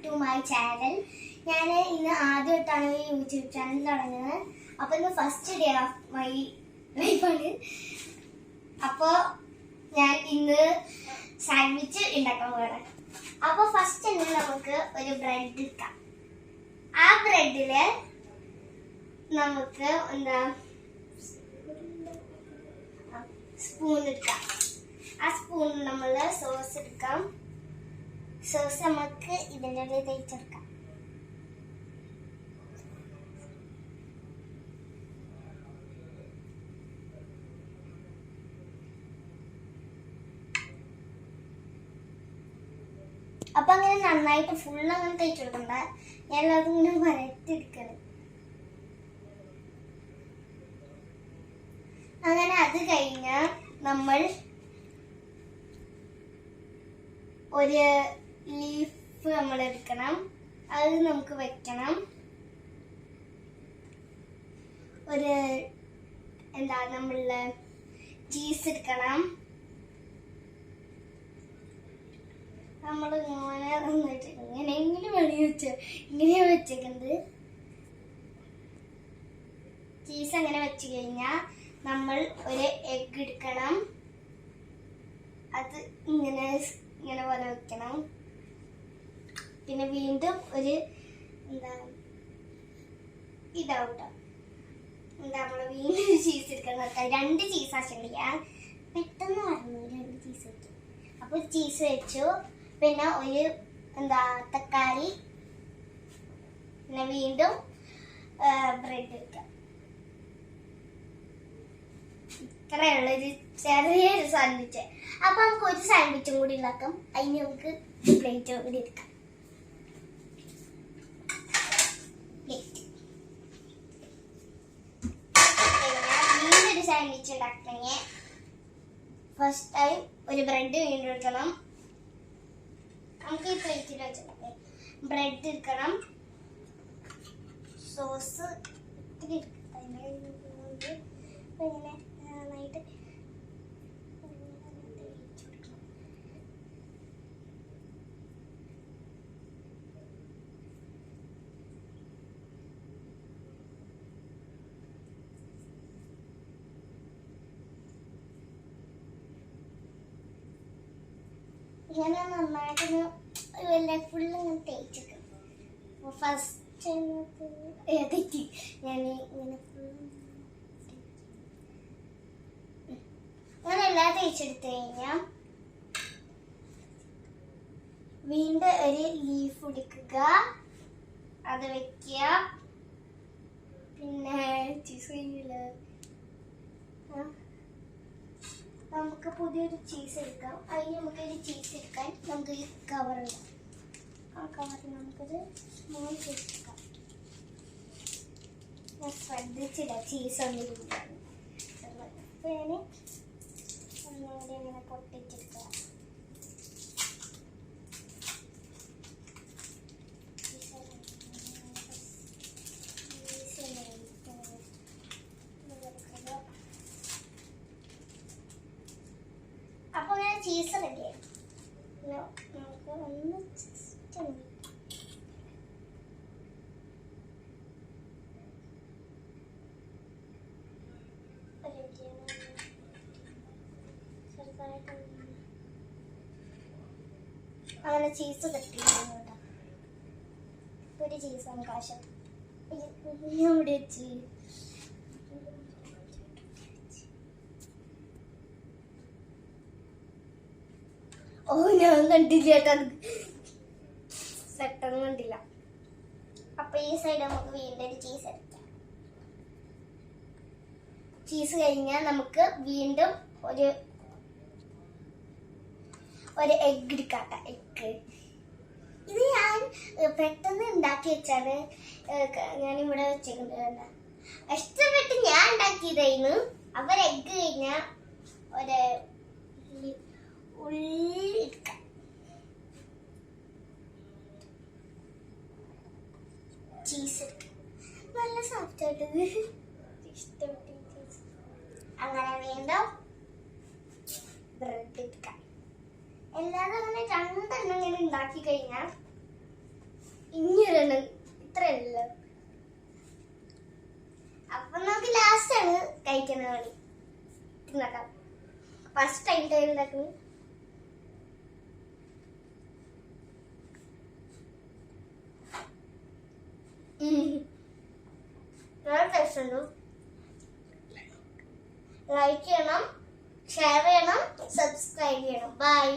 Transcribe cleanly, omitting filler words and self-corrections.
To my channel. ഞാൻ ഇന്ന് ആദ്യമായിട്ടാണ് യൂട്യൂബ് ചാനൽ തുടങ്ങുന്നത്. അപ്പോൾ ഇന്ന് ഫസ്റ്റ് ഡേ ഓഫ് മൈ ലൈഫാണ്. അപ്പോൾ ഞാൻ ഇന്ന് സാൻഡ്വിച്ച് ഉണ്ടാക്കാൻ പോവാണ്. അപ്പോൾ ഫസ്റ്റ് തന്നെ നമുക്ക് ഒരു ബ്രെഡ് എടുക്കാം. ആ ബ്രെഡില് നമുക്ക് എന്താ സ്പൂൺ എടുക്കാം. ആ സ്പൂണിൽ നമ്മൾ സോസ് എടുക്കാം. സോസ് നമുക്ക് ഇതിൻ്റെ ഇടയിൽ തേച്ചെടുക്കാം. അപ്പൊ അങ്ങനെ നന്നായിട്ട് ഫുൾ അങ്ങനെ തേച്ചെടുക്കണ്ട. ഞാൻ എല്ലാവരും ഇങ്ങനെ വരട്ടെടുക്കണം. അങ്ങനെ അത് കഴിഞ്ഞാൽ നമ്മൾ ഒരു ലീഫ് നമ്മൾ എടുക്കണം. അത് നമുക്ക് വെക്കണം. ഒരു എന്താ നമ്മള് ചീസ് എടുക്കണം. നമ്മൾ ഇങ്ങനെ നന്നായിട്ട് ഇങ്ങനെയെങ്കിലും ഇങ്ങനെയാ വെച്ചേക്കുന്നത്. ചീസ് അങ്ങനെ വെച്ച് കഴിഞ്ഞാൽ നമ്മൾ ഒരു എഗ് എടുക്കണം. അത് ഇങ്ങനെ ഇങ്ങനെ പോലെ വെക്കണം. പിന്നെ വീണ്ടും ഒരു എന്താ ഇതാവട്ടോ എന്താ നമ്മള് വീണ്ടും ചീസ് എടുക്കണം. 2 ചീസ് ആവശ്യമില്ല. പെട്ടെന്ന് പറഞ്ഞു 2 ചീസ് വെച്ചു. അപ്പൊ ഒരു ചീസ് വെച്ചു. പിന്നെ ഒരു എന്താ തക്കാളി. പിന്നെ വീണ്ടും ബ്രെഡ് വെക്കാം. ഇത്രയുള്ളൊരു ചെറിയൊരു സാൻഡ്വിച്ച്. അപ്പൊ നമുക്ക് ഒരു സാൻഡ്വിച്ചും കൂടി ഉണ്ടാക്കാം. അതിന് നമുക്ക് പ്ലേറ്റ് കൂടി എടുക്കാം. വീണ്ടും ഒരു സാൻഡ്വിച്ച് ഉണ്ടാക്കണമെങ്കിൽ ഫസ്റ്റ് ടൈം ഒരു ബ്രെഡ് വീണ്ടും എടുക്കണം. നമുക്ക് ഈ പ്ലേറ്റിൽ വെച്ചിട്ടുണ്ടെങ്കിൽ ബ്രെഡ് എടുക്കണം. സോസ് ഇത്തിരി ഇങ്ങനെ നന്നായിട്ട് ഇങ്ങനെ നന്നായിട്ടൊന്ന് ഫുള്ള് ഇങ്ങനെ തേച്ചെടുക്കും. ഫസ്റ്റ് തെറ്റി ഞാൻ ഇങ്ങനെ അങ്ങനെ എല്ലാം തേച്ചെടുത്ത് കഴിഞ്ഞാൽ വീണ്ടും ഒരു ലീഫ് എടുക്കുക. അത് വെക്കുക. പിന്നെ ചീസ് കഴിഞ്ഞില്ല. നമുക്ക് പുതിയൊരു ചീസ് എടുക്കാം. അതിന് നമുക്കൊരു ചീസ് എടുക്കാൻ നമുക്ക് ഈ കവർ ഇടാം. ആ കവറിൽ നമുക്കൊരു സ്മോൾ ചീസ് എടുക്കാം. ഞാൻ ശ്രദ്ധിച്ചില്ല ചീസ് ഒന്നും അപ്പോൾ ഞാൻ ഒന്നുകൂടി ഇങ്ങനെ പൊട്ടിച്ചെടുക്കുക. അപ്പോൾ ഞാൻ ചീസ് റെഡിയായി. നമുക്ക് ഒന്ന് അങ്ങനെ ചീസ് കെട്ടിട്ടോ. ഒരു ചീസ് നമുക്ക് ആവശ്യം ഇവിടെ വെച്ച് ഞാൻ കണ്ടില്ല കേട്ടോ. പെട്ടെന്ന് കണ്ടില്ല. അപ്പൊ ഈ സൈഡ് നമുക്ക് വീണ്ടും ഒരു ചീസ് എടുക്കാം. ചീസ് കഴിഞ്ഞാൽ നമുക്ക് വീണ്ടും ഒരു എഗ് എടുക്കാം. എഗ് ഇത് ഞാൻ പെട്ടെന്ന് ഉണ്ടാക്കി വെച്ചാണ്. ഞാനിവിടെ വെച്ചേക്കുന്നത് ഇഷ്ടപ്പെട്ട് ഞാൻ ഉണ്ടാക്കിയതായിരുന്നു. അവർ എഗ് കഴിഞ്ഞാൽ ഒരു ഉള്ളി എടുക്കാം. ചീസ് എടുക്കാം. നല്ല സോഫ്റ്റ് ആയിട്ട് ഇഷ്ടപ്പെട്ട ചീസ്. അങ്ങനെ വീണ്ടും ബ്രെഡ് എടുക്കാം. എല്ലാതും അങ്ങനെ 2 എണ്ണം ഇങ്ങനെ ഉണ്ടാക്കി കഴിഞ്ഞാൽ ഇങ്ങനെയാണ് ഇത്രയല്ല. അപ്പൊ നമുക്ക് ലാസ്റ്റ് ആണ് കഴിക്കുന്ന പണി. ഉണ്ടാക്കാം. ഫസ്റ്റ് ടൈം ഉണ്ടാക്കുന്നത്. നല്ല ടേസ്റ്റ് ഉണ്ട്. ലൈക്ക് ചെയ്യണം, ഷെയർ ചെയ്യണം, സബ്സ്ക്രൈബ് ചെയ്യണം. ബൈ.